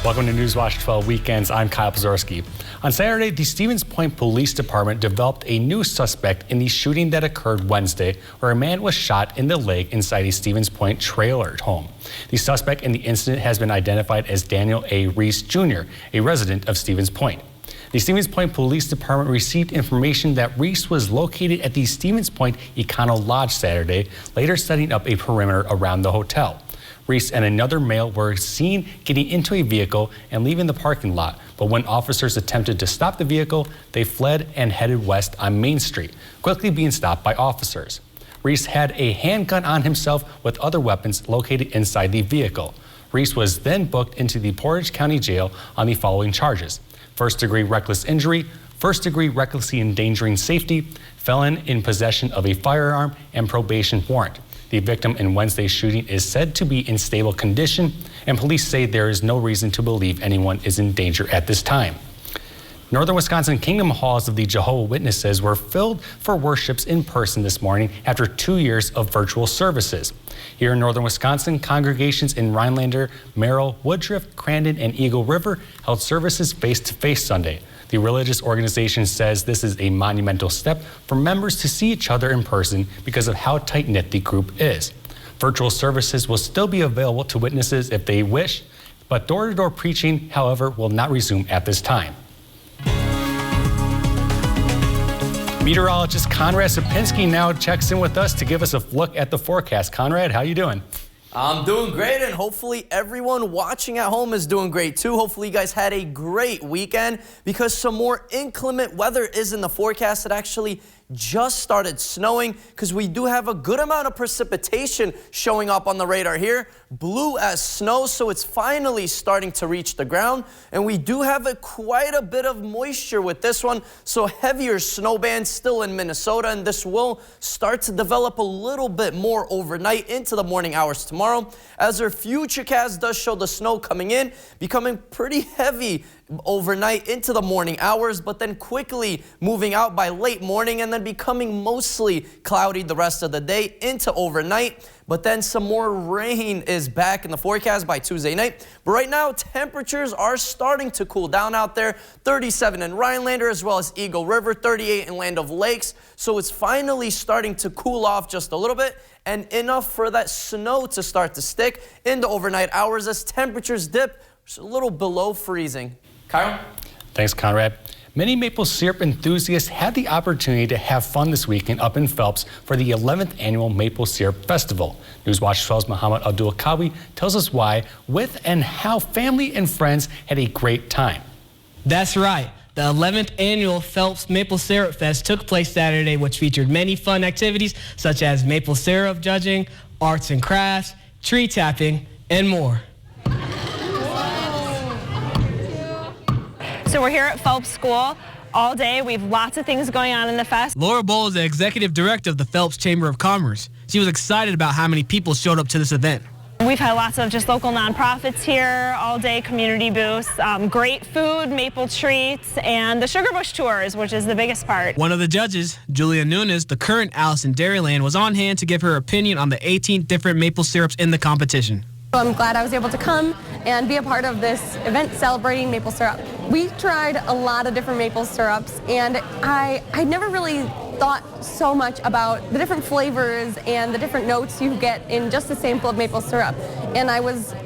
Welcome to Newswatch 12 Weekends. I'm Kyle Pazorski. On Saturday, the Stevens Point Police Department developed a new suspect in the shooting that occurred Wednesday, where a man was shot in the leg inside a Stevens Point trailer home. The suspect in the incident has been identified as Daniel A. Reese Jr., a resident of Stevens Point. The Stevens Point Police Department received information that Reese was located at the Stevens Point Econo Lodge Saturday, later setting up a perimeter around the hotel. Reese and another male were seen getting into a vehicle and leaving the parking lot, but when officers attempted to stop the vehicle, they fled and headed west on Main Street, quickly being stopped by officers. Reese had a handgun on himself with other weapons located inside the vehicle. Reese was then booked into the Portage County Jail on the following charges: first-degree reckless injury, first-degree recklessly endangering safety, felon in possession of a firearm, and probation warrant. The victim in Wednesday's shooting is said to be in stable condition, and police say there is no reason to believe anyone is in danger at this time. Northern Wisconsin Kingdom Halls of the Jehovah's Witnesses were filled for worships in person this morning after 2 years of virtual services. Here in Northern Wisconsin, congregations in Rhinelander, Merrill, Woodruff, Crandon, and Eagle River held services face-to-face Sunday. The religious organization says this is a monumental step for members to see each other in person because of how tight-knit the group is. Virtual services will still be available to witnesses if they wish, but door-to-door preaching, however, will not resume at this time. Meteorologist Conrad Sapinski now checks in with us to give us a look at the forecast. Conrad, how you doing? I'm doing great, and hopefully everyone watching at home is doing great too. Hopefully you guys had a great weekend, because some more inclement weather is in the forecast. It actually just started snowing, because we do have a good amount of precipitation showing up on the radar here. Blue as snow, so it's finally starting to reach the ground. And we do have quite a bit of moisture with this one, so heavier snow bands still in Minnesota, and this will start to develop a little bit more overnight into the morning hours tomorrow, as our futurecast does show the snow coming in, becoming pretty heavy overnight into the morning hours, but then quickly moving out by late morning and then becoming mostly cloudy the rest of the day into overnight. But then some more rain is back in the forecast by Tuesday night. But right now, temperatures are starting to cool down out there. 37 in Rhinelander as well as Eagle River, 38 in Land of Lakes. So it's finally starting to cool off just a little bit, and enough for that snow to start to stick into overnight hours as temperatures dip just a little below freezing. Kyle? Thanks, Conrad. Many maple syrup enthusiasts had the opportunity to have fun this weekend up in Phelps for the 11th annual Maple Syrup Festival. Newswatch 12's Muhammad Abdul Kawi tells us why, with and how family and friends had a great time. That's right. The 11th annual Phelps Maple Syrup Fest took place Saturday, which featured many fun activities such as maple syrup judging, arts and crafts, tree tapping, and more. So we're here at Phelps School all day. We have lots of things going on in the fest. Laura Bowl is the executive director of the Phelps Chamber of Commerce. She was excited about how many people showed up to this event. We've had lots of just local nonprofits here, all day community booths, great food, maple treats, and the Sugar Bush tours, which is the biggest part. One of the judges, Julia Nunes, the current Alice in Dairyland, was on hand to give her opinion on the 18 different maple syrups in the competition. I'm glad I was able to come and be a part of this event celebrating maple syrup. We tried a lot of different maple syrups, and I never really thought so much about the different flavors and the different notes you get in just a sample of maple syrup. And I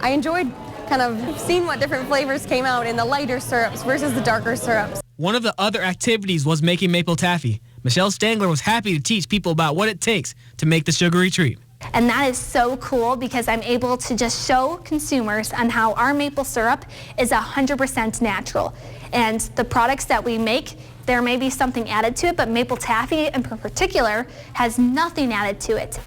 enjoyed kind of seeing what different flavors came out in the lighter syrups versus the darker syrups. One of the other activities was making maple taffy. Michelle Stangler was happy to teach people about what it takes to make the sugary treat. And that is so cool, because I'm able to just show consumers on how our maple syrup is 100% natural. And the products that we make, there may be something added to it, but maple taffy in particular has nothing added to it.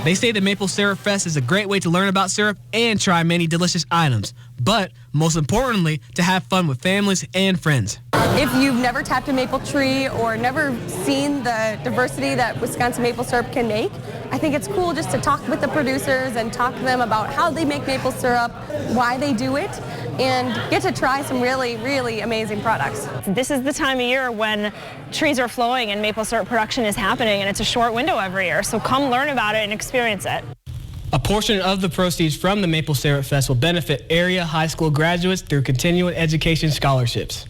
They say the Maple Syrup Fest is a great way to learn about syrup and try many delicious items, but most importantly, to have fun with families and friends. If you've never tapped a maple tree or never seen the diversity that Wisconsin maple syrup can make, I think it's cool just to talk with the producers and talk to them about how they make maple syrup, why they do it, and get to try some really, really amazing products. This is the time of year when trees are flowing and maple syrup production is happening, and it's a short window every year, so come learn about it and experience it. A portion of the proceeds from the Maple Syrup Fest will benefit area high school graduates through continuing education scholarships.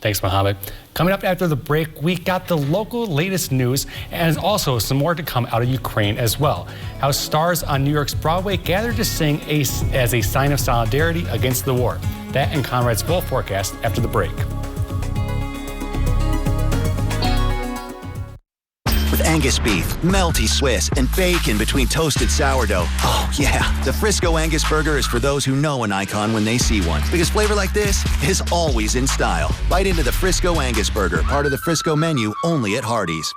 Thanks, Mohammed. Coming up after the break, we got the local latest news and also some more to come out of Ukraine as well. How stars on New York's Broadway gathered to sing as a sign of solidarity against the war. That and Conrad's full forecast after the break. With Angus beef, melty Swiss, and bacon between toasted sourdough. Oh, yeah. The Frisco Angus Burger is for those who know an icon when they see one. Because flavor like this is always in style. Bite into the Frisco Angus Burger, part of the Frisco menu, only at Hardee's.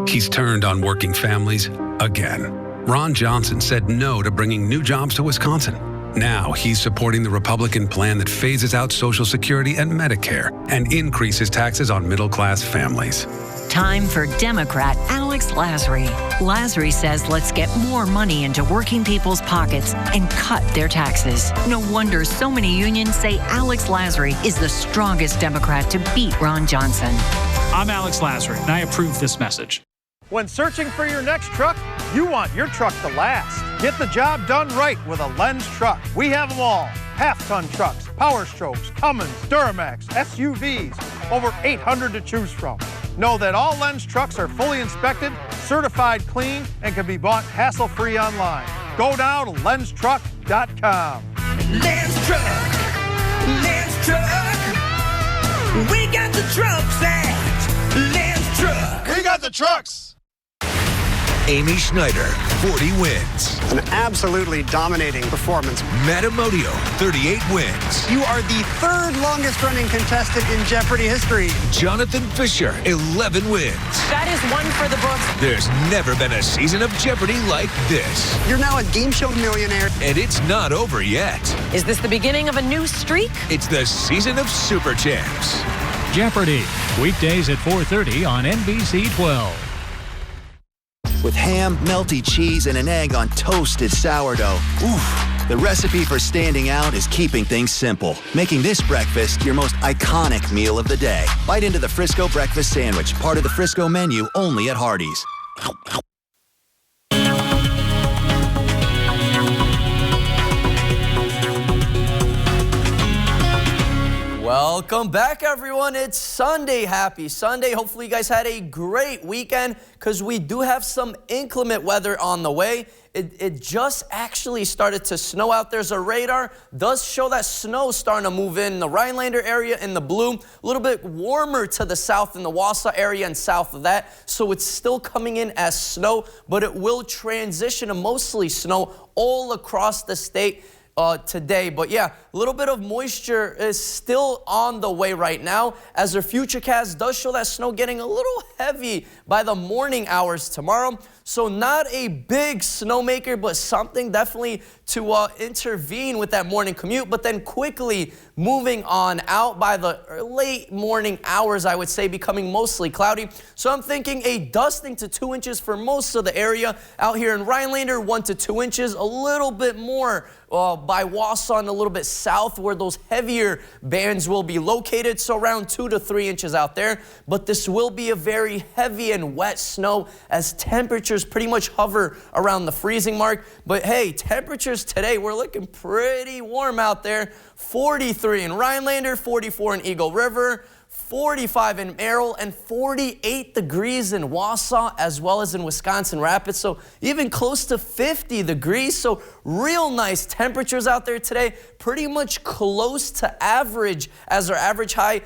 He's turned on working families again. Ron Johnson said no to bringing new jobs to Wisconsin. Now he's supporting the Republican plan that phases out Social Security and Medicare and increases taxes on middle-class families. Time for Democrat Alex Lasry. Lasry says let's get more money into working people's pockets and cut their taxes. No wonder so many unions say Alex Lasry is the strongest Democrat to beat Ron Johnson. I'm Alex Lasry, and I approve this message. When searching for your next truck, you want your truck to last. Get the job done right with a Lenz truck. We have them all. Half-ton trucks, Power Strokes, Cummins, Duramax, SUVs, over 800 to choose from. Know that all Lenz trucks are fully inspected, certified clean, and can be bought hassle-free online. Go now to lenztruck.com. Lenz Truck, Lenz Truck. We got the trucks at Lenz Truck. We got the trucks. Amy Schneider, 40 wins. An absolutely dominating performance. Matamodio, 38 wins. You are the third longest running contestant in Jeopardy history. Jonathan Fisher, 11 wins. That is one for the books. There's never been a season of Jeopardy like this. You're now a game show millionaire. And it's not over yet. Is this the beginning of a new streak? It's the season of Super Champs. Jeopardy, weekdays at 4:30 on NBC 12. With ham, melty cheese, and an egg on toasted sourdough. Oof. The recipe for standing out is keeping things simple, making this breakfast your most iconic meal of the day. Bite into the Frisco Breakfast Sandwich, part of the Frisco menu, only at Hardee's. Welcome back, everyone. It's Sunday. Happy Sunday. Hopefully you guys had a great weekend because we do have some inclement weather on the way. It just actually started to snow out. There's a radar. Does show that snow starting to move in the Rhinelander area in the blue. A little bit warmer to the south in the Wausau area and south of that. So it's still coming in as snow, but it will transition to mostly snow all across the state today. But yeah, a little bit of moisture is still on the way right now, as our futurecast does show that snow getting a little heavy by the morning hours tomorrow. So not a big snowmaker, but something definitely to intervene with that morning commute, but then quickly moving on out by the late morning hours, I would say, becoming mostly cloudy. So I'm thinking a dusting to 2 inches for most of the area out here in Rhinelander, 1 to 2 inches, a little bit more by Wausau and a little bit south where those heavier bands will be located, so around 2 to 3 inches out there. But this will be a very heavy and wet snow as temperatures pretty much hover around the freezing mark. But hey, temperatures today, we're looking pretty warm out there. 43 in Rhinelander, 44 in Eagle River, 45 in Merrill, and 48 degrees in Wausau, as well as in Wisconsin Rapids. So even close to 50 degrees. So real nice temperatures out there today. Pretty much close to average, as our average high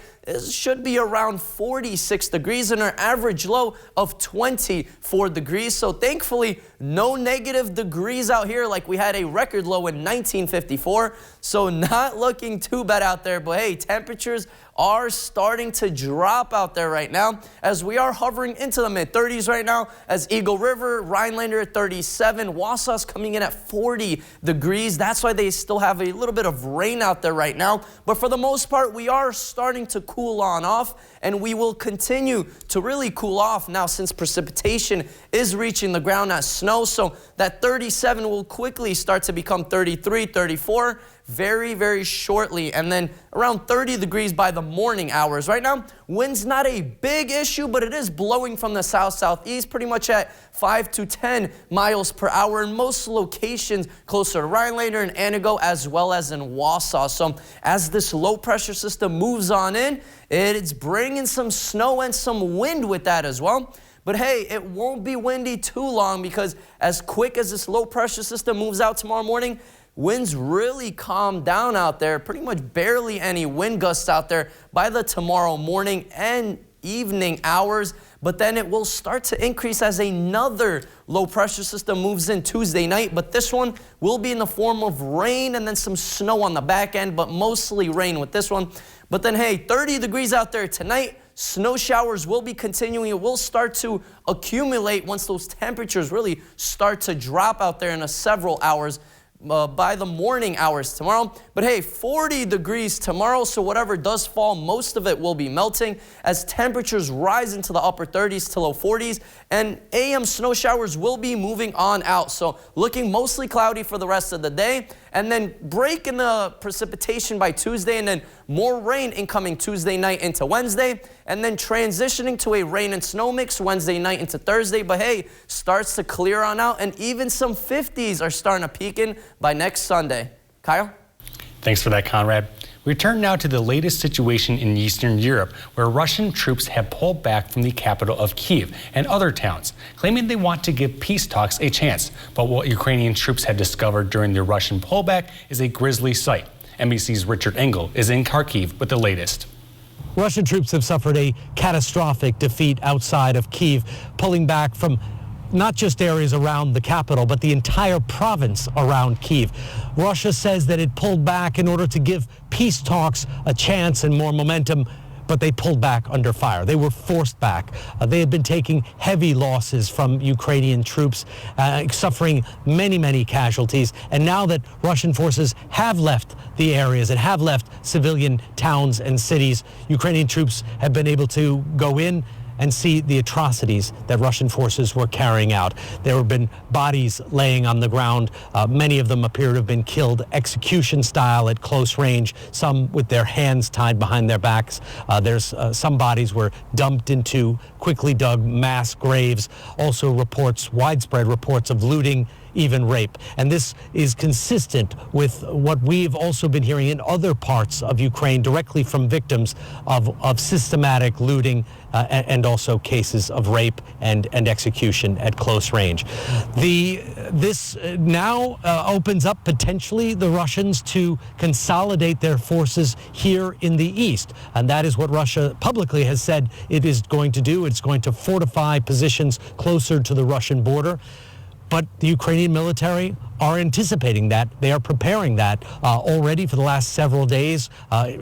should be around 46 degrees and our average low of 24 degrees. So thankfully, no negative degrees out here like we had a record low in 1954. So not looking too bad out there. But hey, temperatures are starting to drop out there right now, as we are hovering into the mid-30s right now, as Eagle River, Rhinelander at 37, Wausau's coming in at 40 degrees. That's why they still have a little bit of rain out there right now. But for the most part, we are starting to cool on off, and we will continue to really cool off now since precipitation is reaching the ground as snow. So that 37 will quickly start to become 33, 34 very, very shortly, and then around 30 degrees by the morning hours. Right now, wind's not a big issue, but it is blowing from the south-southeast, pretty much at 5 to 10 miles per hour in most locations closer to Rhinelander and Antigo, as well as in Wausau. So as this low pressure system moves on in, it's bringing some snow and some wind with that as well. But hey, it won't be windy too long, because as quick as this low pressure system moves out tomorrow morning, winds really calm down out there. Pretty much barely any wind gusts out there by the tomorrow morning and evening hours. But then it will start to increase as another low pressure system moves in Tuesday night. But this one will be in the form of rain and then some snow on the back end, but mostly rain with this one. But then hey, 30 degrees out there tonight. Snow showers will be continuing. It will start to accumulate once those temperatures really start to drop out there in several hours. By the morning hours tomorrow. But hey, 40 degrees tomorrow, so whatever does fall, most of it will be melting as temperatures rise into the upper 30s to low 40s, and AM snow showers will be moving on out. So looking mostly cloudy for the rest of the day, and then break in the precipitation by Tuesday, and then more rain incoming Tuesday night into Wednesday, and then transitioning to a rain and snow mix Wednesday night into Thursday. But hey, starts to clear on out, and even some 50s are starting to peek in by next Sunday. Kyle? Thanks for that, Conrad. We turn now to the latest situation in Eastern Europe, where Russian troops have pulled back from the capital of Kyiv and other towns, claiming they want to give peace talks a chance. But what Ukrainian troops have discovered during the Russian pullback is a grisly sight. NBC's Richard Engel is in Kharkiv with the latest. Russian troops have suffered a catastrophic defeat outside of Kyiv, pulling back from not just areas around the capital, but the entire province around Kyiv. Russia says that it pulled back in order to give peace talks a chance and more momentum, but they pulled back under fire. They were forced back. They had been taking heavy losses from Ukrainian troops, suffering many casualties. And now that Russian forces have left the areas and have left civilian towns and cities, Ukrainian troops have been able to go in and see the atrocities that Russian forces were carrying out. There have been bodies laying on the ground. Many of them appear to have been killed execution style at close range, some with their hands tied behind their backs. There's some bodies were dumped into quickly dug mass graves. Also widespread reports of looting, even rape. And this is consistent with what we've also been hearing in other parts of Ukraine directly from victims of systematic looting and also cases of rape and execution at close range. This now opens up potentially the Russians to consolidate their forces here in the east. And that is what Russia publicly has said it is going to do. It's going to fortify positions closer to the Russian border. But the Ukrainian military are anticipating that. They are preparing that already for the last several days.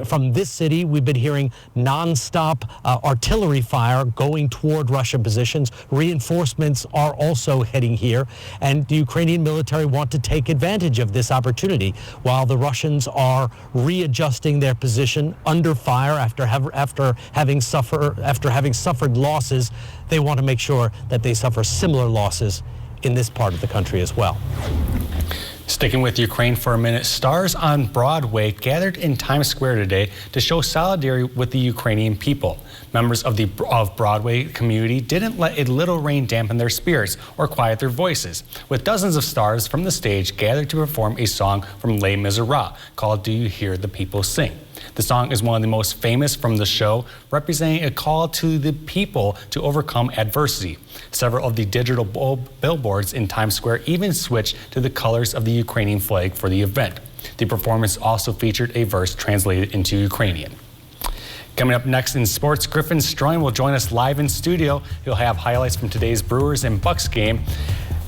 From this city, we've been hearing nonstop artillery fire going toward Russian positions. Reinforcements are also heading here. And the Ukrainian military want to take advantage of this opportunity while the Russians are readjusting their position under fire after having suffered losses. They want to make sure that they suffer similar losses in this part of the country as well. Sticking with Ukraine for a minute, stars on Broadway gathered in Times Square today to show solidarity with the Ukrainian people. Members of the Broadway community didn't let a little rain dampen their spirits or quiet their voices, with dozens of stars from the stage gathered to perform a song from Les Miserables called Do You Hear the People Sing? The song is one of the most famous from the show, representing a call to the people to overcome adversity. Several of the digital billboards in Times Square even switched to the colors of the Ukrainian flag for the event. The performance also featured a verse translated into Ukrainian. Coming up next in sports, Griffin Stroing will join us live in studio. He'll have highlights from today's Brewers and Bucks game.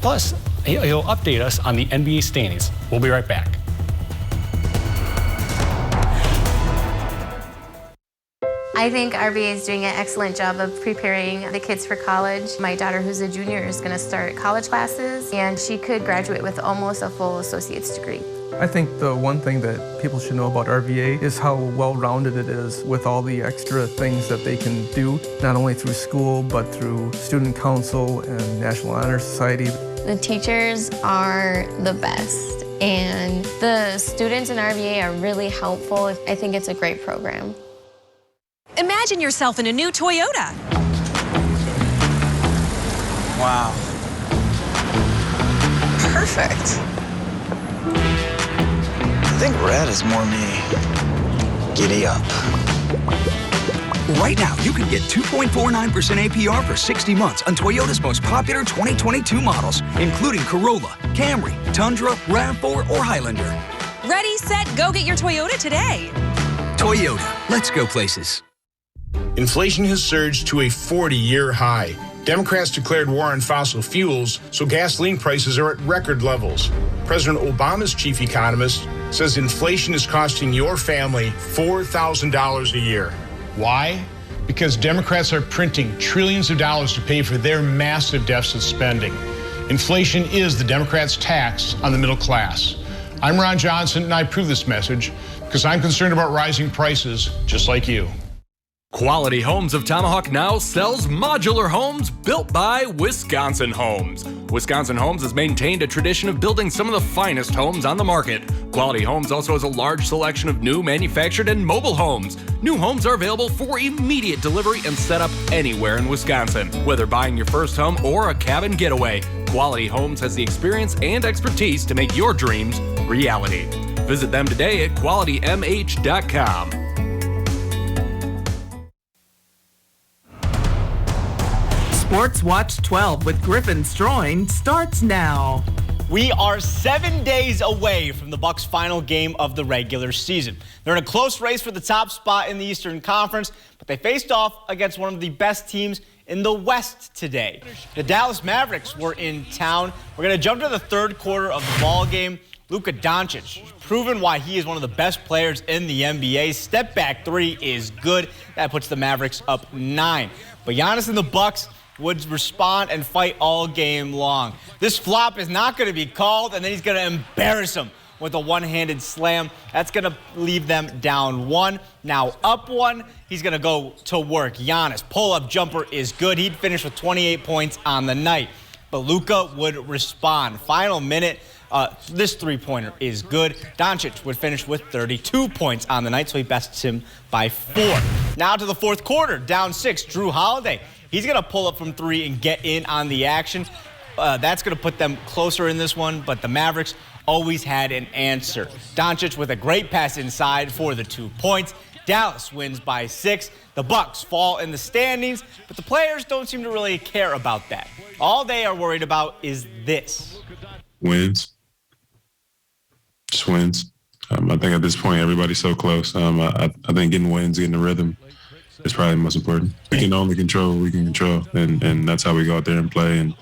Plus, he'll update us on the NBA standings. We'll be right back. I think RBA is doing an excellent job of preparing the kids for college. My daughter, who's a junior, is going to start college classes, and she could graduate with almost a full associate's degree. I think the one thing that people should know about RVA is how well-rounded it is with all the extra things that they can do, not only through school, but through student council and National Honor Society. The teachers are the best, and the students in RVA are really helpful. I think it's a great program. Imagine yourself in a new Toyota. Wow. Perfect. I think red is more me. Giddy up. Right now, you can get 2.49% APR for 60 months on Toyota's most popular 2022 models, including Corolla, Camry, Tundra, RAV4, or Highlander. Ready, set, go get your Toyota today. Toyota, let's go places. Inflation has surged to a 40-year high. Democrats declared war on fossil fuels, so gasoline prices are at record levels. President Obama's chief economist says inflation is costing your family $4,000 a year. Why? Because Democrats are printing trillions of dollars to pay for their massive deficit spending. Inflation is the Democrats' tax on the middle class. I'm Ron Johnson, and I approve this message because I'm concerned about rising prices just like you. Quality Homes of Tomahawk now sells modular homes built by Wisconsin Homes. Wisconsin Homes has maintained a tradition of building some of the finest homes on the market. Quality Homes also has a large selection of new manufactured and mobile homes. New homes are available for immediate delivery and set up anywhere in Wisconsin. Whether buying your first home or a cabin getaway, Quality Homes has the experience and expertise to make your dreams reality. Visit them today at qualitymh.com. Sports Watch 12 with Griffin Stroin starts now. We are 7 days away from the Bucs' final game of the regular season. They're in a close race for the top spot in the Eastern Conference, but they faced off against one of the best teams in the West today. The Dallas Mavericks were in town. We're going to jump to the third quarter of the ball game. Luka Doncic has proven why he is one of the best players in the NBA. Step back three is good. That puts the Mavericks up 9. But Giannis and the Bucs would respond and fight all game long. This flop is not going to be called, and then he's going to embarrass them with a one-handed slam. That's going to leave them down 1. Now up 1, he's going to go to work. Giannis, pull-up jumper is good. He'd finish with 28 points on the night. But Luka would respond. Final minute, this three-pointer is good. Doncic would finish with 32 points on the night, so he bests him by 4. Now to the fourth quarter, down 6, Drew Holiday. He's going to pull up from 3 and get in on the action. That's going to put them closer in this one, but the Mavericks always had an answer. Doncic with a great pass inside for the 2 points. Dallas wins by 6. The Bucs fall in the standings, but the players don't seem to really care about that. All they are worried about is this. Wins. Just wins. I think at this point, everybody's so close. I think getting wins, getting the rhythm, is probably the most important. We can only control what we can control, and that's how we go out there and play and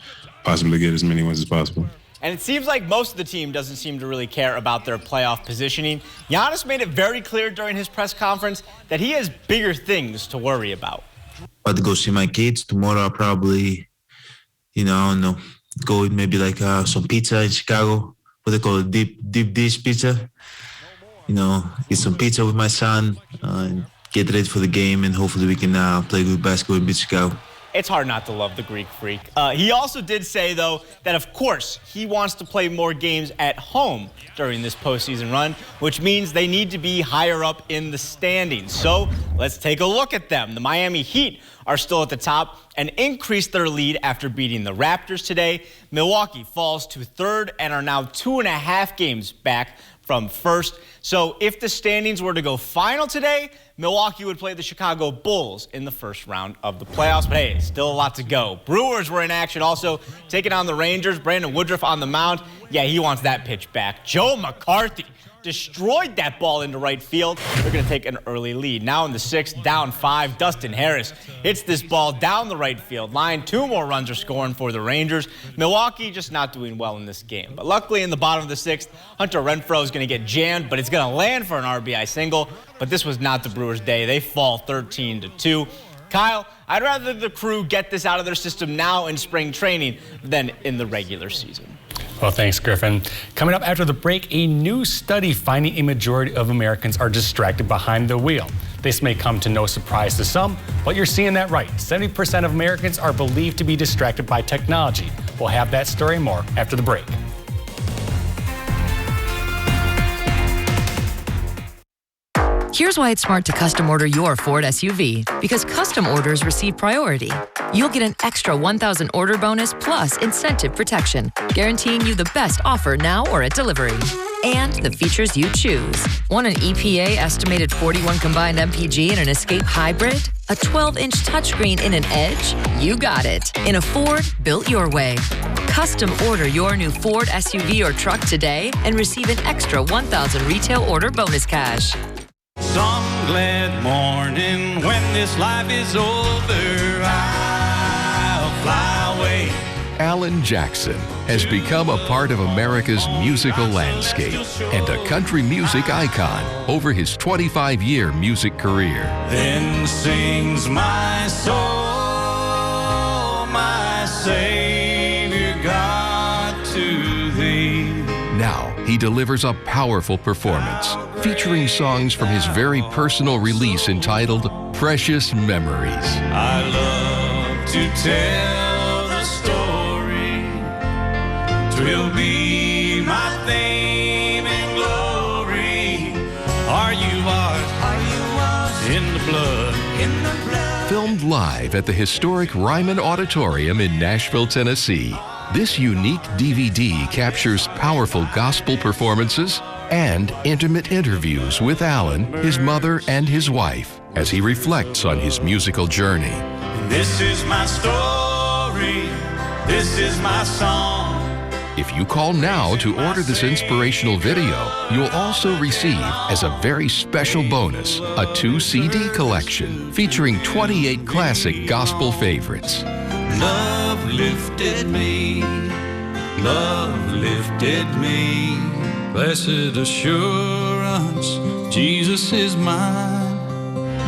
possibly get as many wins as possible. And it seems like most of the team doesn't seem to really care about their playoff positioning. Giannis made it very clear during his press conference that he has bigger things to worry about. About to go see my kids. Tomorrow I'll probably, I don't know, go eat maybe like some pizza in Chicago. What they call it, deep dish pizza. Eat some pizza with my son and get ready for the game, and hopefully we can play good basketball in beat Chicago. It's hard not to love the Greek Freak. He also did say, though, that of course he wants to play more games at home during this postseason run, which means they need to be higher up in the standings. So let's take a look at them. The Miami Heat are still at the top and increased their lead after beating the Raptors today. Milwaukee falls to 3rd and are now 2.5 games back from 1st. So if the standings were to go final today, Milwaukee would play the Chicago Bulls in the first round of the playoffs. But hey, still a lot to go. Brewers were in action also, taking on the Rangers. Brandon Woodruff on the mound. Yeah, he wants that pitch back. Joe McCarthy destroyed that ball into right field. They're going to take an early lead. Now in the 6th, down 5, Dustin Harris hits this ball down the right field line. 2 more runs are scoring for the Rangers. Milwaukee just not doing well in this game. But luckily in the bottom of the 6th, Hunter Renfroe is going to get jammed, but it's going to land for an RBI single. But this was not the Brewers' day. They fall 13-2. Kyle, I'd rather the Crew get this out of their system now in spring training than in the regular season. Well, thanks, Griffin. Coming up after the break, a new study finding a majority of Americans are distracted behind the wheel. This may come to no surprise to some, but you're seeing that right. 70% of Americans are believed to be distracted by technology. We'll have that story and more after the break. Here's why it's smart to custom order your Ford SUV, because custom orders receive priority. You'll get an extra $1,000 order bonus plus incentive protection, guaranteeing you the best offer now or at delivery. And the features you choose. Want an EPA estimated 41 combined MPG in an Escape Hybrid? A 12-inch touchscreen in an Edge? You got it. In a Ford built your way. Custom order your new Ford SUV or truck today and receive an extra $1,000 retail order bonus cash. Some glad morning when this life is over, I'll fly away. Alan Jackson has become a part of America's musical landscape and a country music icon over his 25-year music career. Then sings my soul, my Savior God to thee. Now he delivers a powerful performance featuring songs from his very personal release entitled Precious Memories. I love to tell the story. 'Twill be my fame and glory. Are you ours in the blood? Filmed live at the historic Ryman Auditorium in Nashville, Tennessee, this unique DVD captures powerful gospel performances and intimate interviews with Alan, his mother, and his wife as he reflects on his musical journey. This is my story. This is my song. If you call now to order this inspirational video, you'll also receive, as a very special bonus, a 2-CD collection featuring 28 classic gospel favorites. Love lifted me. Love lifted me. Blessed assurance, Jesus is mine.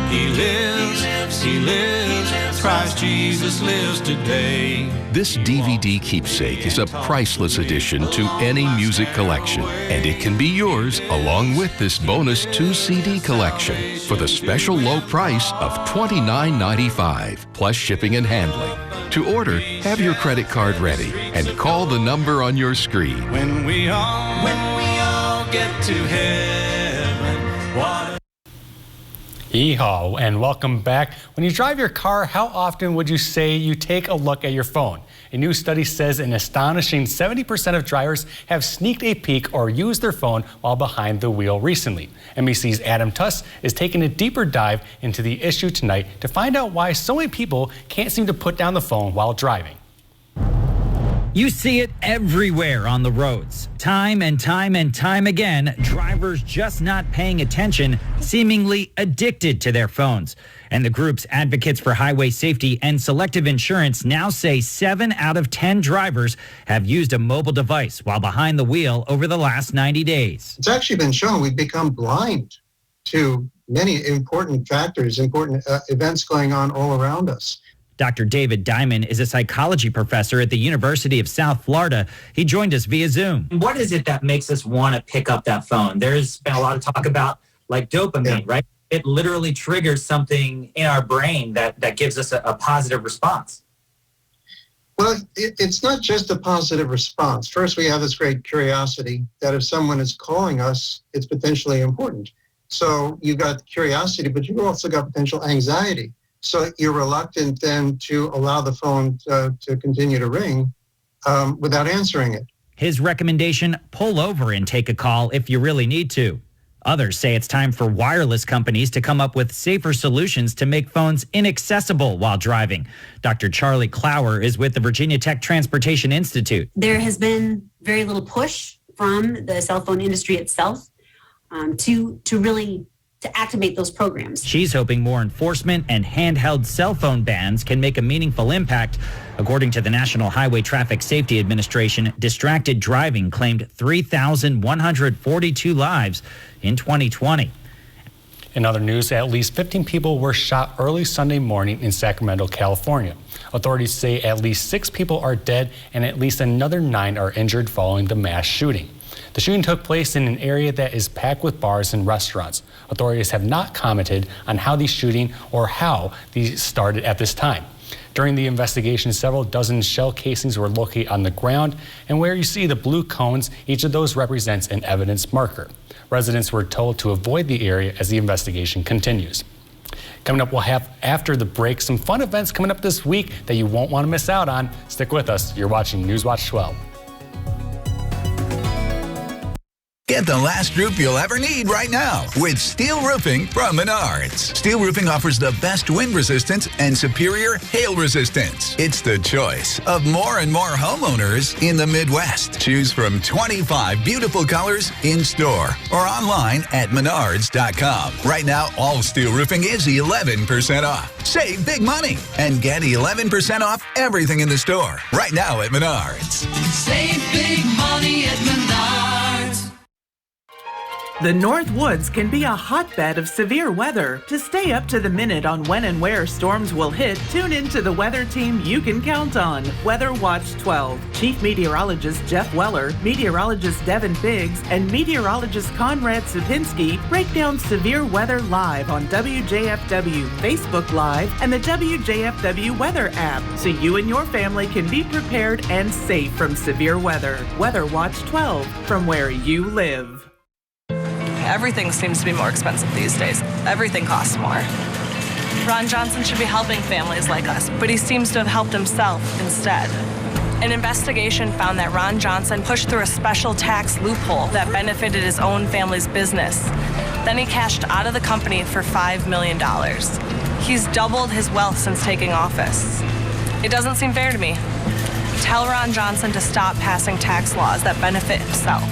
He lives, he lives, Christ Jesus lives today. This DVD keepsake is a priceless addition to any music collection, and it can be yours along with this bonus 2-CD collection for the special low price of $29.95 plus shipping and handling. To order, have your credit card ready and call the number on your screen. When we all get to heaven, what? Yeehaw, and welcome back. When you drive your car, how often would you say you take a look at your phone? A new study says an astonishing 70% of drivers have sneaked a peek or used their phone while behind the wheel recently. NBC's Adam Tuss is taking a deeper dive into the issue tonight to find out why so many people can't seem to put down the phone while driving. You see it everywhere on the roads. Time and time and time again, drivers just not paying attention, seemingly addicted to their phones. And the groups Advocates for Highway Safety and Selective Insurance now say 7 out of 10 drivers have used a mobile device while behind the wheel over the last 90 days. It's actually been shown we've become blind to many important factors, important events going on all around us. Dr. David Diamond is a psychology professor at the University of South Florida. He joined us via Zoom. What is it that makes us want to pick up that phone? There's been a lot of talk about like dopamine, right? It literally triggers something in our brain that gives us a positive response. Well, it's not just a positive response. First, we have this great curiosity that if someone is calling us, it's potentially important. So you got curiosity, but you've also got potential anxiety. So you're reluctant then to allow the phone to continue to ring without answering it. His recommendation, pull over and take a call if you really need to. Others say it's time for wireless companies to come up with safer solutions to make phones inaccessible while driving. Dr. Charlie Clower is with the Virginia Tech Transportation Institute. There has been very little push from the cell phone industry itself to activate those programs. She's hoping more enforcement and handheld cell phone bans can make a meaningful impact. According to the National Highway Traffic Safety Administration, distracted driving claimed 3,142 lives in 2020. In other news, at least 15 people were shot early Sunday morning in Sacramento, California. Authorities say at least 6 people are dead and at least another 9 are injured following the mass shooting. The shooting took place in an area that is packed with bars and restaurants. Authorities have not commented on how the shooting or how these started at this time. During the investigation, several dozen shell casings were located on the ground, and where you see the blue cones, each of those represents an evidence marker. Residents were told to avoid the area as the investigation continues. Coming up, we'll have, after the break, some fun events coming up this week that you won't want to miss out on. Stick with us. You're watching Newswatch 12. Get the last roof you'll ever need right now with steel roofing from Menards. Steel roofing offers the best wind resistance and superior hail resistance. It's the choice of more and more homeowners in the Midwest. Choose from 25 beautiful colors in store or online at menards.com. Right now, all steel roofing is 11% off. Save big money and get 11% off everything in the store right now at Menards. Save big money at Menards. The North Woods can be a hotbed of severe weather. To stay up to the minute on when and where storms will hit, tune in to the weather team you can count on. Weather Watch 12. Chief Meteorologist Jeff Weller, Meteorologist Devin Biggs, and Meteorologist Conrad Sapinski break down severe weather live on WJFW Facebook Live and the WJFW Weather app, so you and your family can be prepared and safe from severe weather. Weather Watch 12, from where you live. Everything seems to be more expensive these days. Everything costs more. Ron Johnson should be helping families like us, but he seems to have helped himself instead. An investigation found that Ron Johnson pushed through a special tax loophole that benefited his own family's business. Then he cashed out of the company for $5 million. He's doubled his wealth since taking office. It doesn't seem fair to me. Tell Ron Johnson to stop passing tax laws that benefit himself.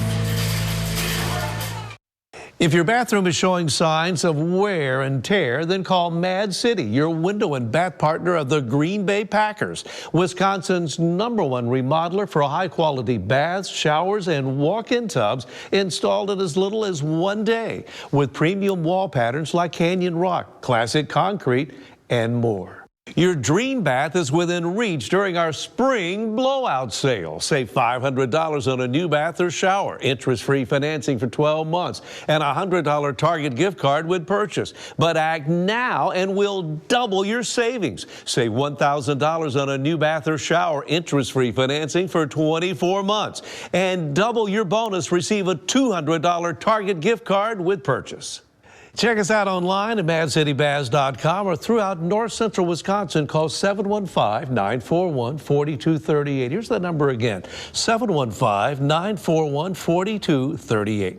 If your bathroom is showing signs of wear and tear, then call Mad City, your window and bath partner of the Green Bay Packers, Wisconsin's #1 remodeler for high-quality baths, showers, and walk-in tubs installed in as little as 1 day, with premium wall patterns like Canyon Rock, classic concrete, and more. Your dream bath is within reach during our spring blowout sale. Save $500 on a new bath or shower, interest-free financing for 12 months, and a $100 Target gift card with purchase. But act now and we'll double your savings. Save $1,000 on a new bath or shower, interest-free financing for 24 months. And double your bonus, receive a $200 Target gift card with purchase. Check us out online at madcitybaths.com or throughout north central Wisconsin. Call 715-941-4238. Here's the number again, 715-941-4238.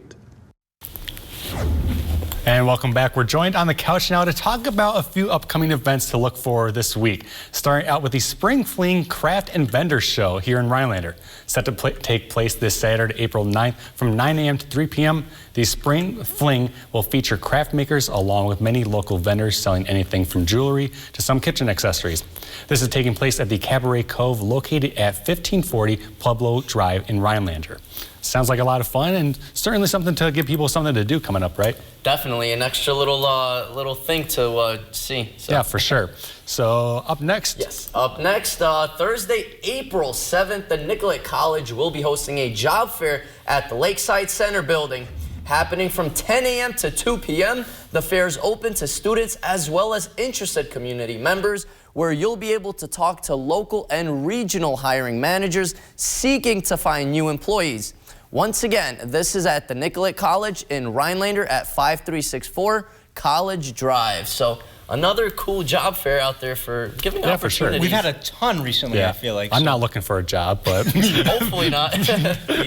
And welcome back. We're joined on the couch now to talk about a few upcoming events to look for this week. Starting out with the Spring Fling Craft and Vendor Show here in Rhinelander. Set to take place this Saturday, April 9th from 9 a.m. to 3 p.m. The Spring Fling will feature craft makers along with many local vendors selling anything from jewelry to some kitchen accessories. This is taking place at the Cabaret Cove located at 1540 Pueblo Drive in Rhinelander. Sounds like a lot of fun and certainly something to give people something to do coming up, right? Definitely an extra little thing to see. So. Yeah, for sure. So up next. Yes, up next, Thursday, April 7th, the Nicollet College will be hosting a job fair at the Lakeside Center building. Happening from 10 a.m. to 2 p.m. The fair is open to students as well as interested community members, where you'll be able to talk to local and regional hiring managers seeking to find new employees. Once again, this is at the Nicollet College in Rhinelander at 5364 College Drive. So another cool job fair out there for giving opportunities. For sure. We've had a ton recently, I feel like. I'm not looking for a job, but hopefully not. Me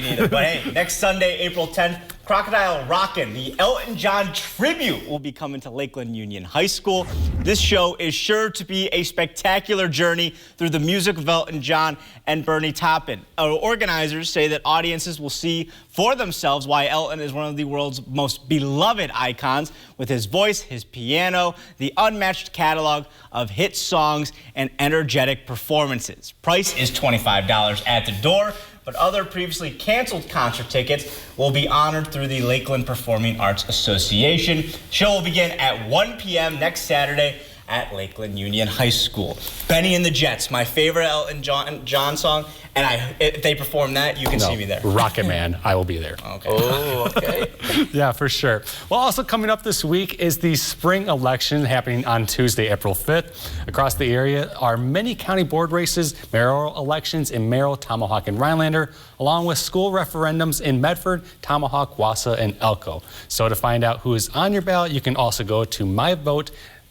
neither. But hey, next Sunday, April 10th, Crocodile Rockin', the Elton John tribute, will be coming to Lakeland Union High School. This show is sure to be a spectacular journey through the music of Elton John and Bernie Taupin. Our organizers say that audiences will see for themselves why Elton is one of the world's most beloved icons, with his voice, his piano, the unmatched catalog of hit songs, and energetic performances. Price is $25 at the door, but other previously canceled concert tickets will be honored through the Lakeland Performing Arts Association. Show will begin at 1 p.m. next Saturday at Lakeland Union High School. Benny and the Jets, my favorite Elton John song, and if they perform that, you can see me there. Rocket Man, I will be there. Okay. Oh, okay. Yeah, for sure. Well, also coming up this week is the spring election happening on Tuesday, April 5th. Across the area are many county board races, mayoral elections in Merrill, Tomahawk, and Rhinelander, along with school referendums in Medford, Tomahawk, Wausau, and Elko. So to find out who is on your ballot, you can also go to myvote.wi.gov.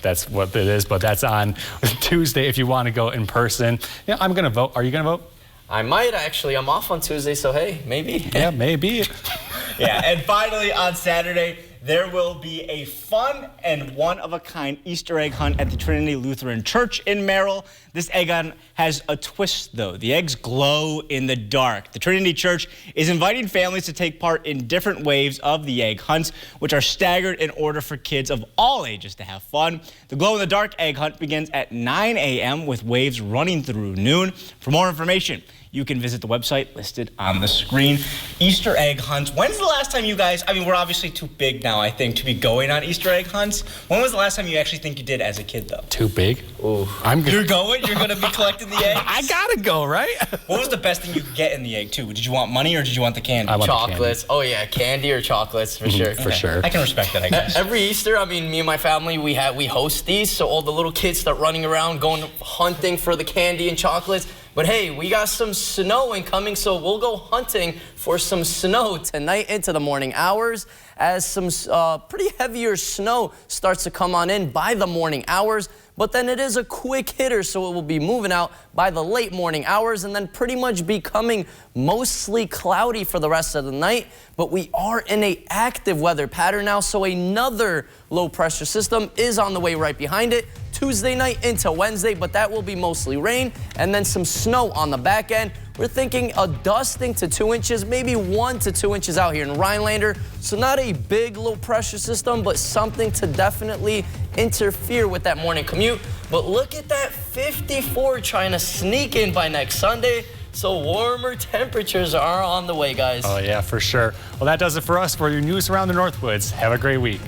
That's what it is, but that's on Tuesday if you want to go in person. Yeah, I'm going to vote. Are you going to vote? I might actually. I'm off on Tuesday, so hey, maybe. Yeah, maybe. Yeah, and finally on Saturday, there will be a fun and one-of-a-kind Easter egg hunt at the Trinity Lutheran Church in Merrill. This egg hunt has a twist, though. The eggs glow in the dark. The Trinity Church is inviting families to take part in different waves of the egg hunts, which are staggered in order for kids of all ages to have fun. The glow-in-the-dark egg hunt begins at 9 a.m. with waves running through noon. For more information, you can visit the website listed on the screen. Easter egg hunts. When's the last time you guys, I mean, we're obviously too big now, I think, to be going on Easter egg hunts. When was the last time you actually think you did as a kid, though? Too big? Ooh. You're going? You're going to be collecting the eggs? I gotta go, right? What was the best thing you could get in the egg, too? Did you want money or did you want the candy? I want Chocolates. the candy. Oh, yeah, candy or chocolates, for sure. For sure. I can respect that, I guess. Every Easter, I mean, me and my family, we host these, so all the little kids start running around, going hunting for the candy and chocolates. But hey, we got some snow incoming, so we'll go hunting for some snow tonight into the morning hours as some pretty heavier snow starts to come on in by the morning hours. But then it is a quick hitter, so it will be moving out by the late morning hours and then pretty much becoming mostly cloudy for the rest of the night. But we are in an active weather pattern now, so another low pressure system is on the way right behind it. Tuesday night into Wednesday, but that will be mostly rain and then some snow on the back end. We're thinking a dusting to 2 inches, maybe 1 to 2 inches out here in Rhinelander. So not a big low pressure system, but something to definitely interfere with that morning commute. But look at that 54 trying to sneak in by next Sunday. So warmer temperatures are on the way, guys. Oh, yeah, for sure. Well, that does it for us for your news around the Northwoods. Have a great week.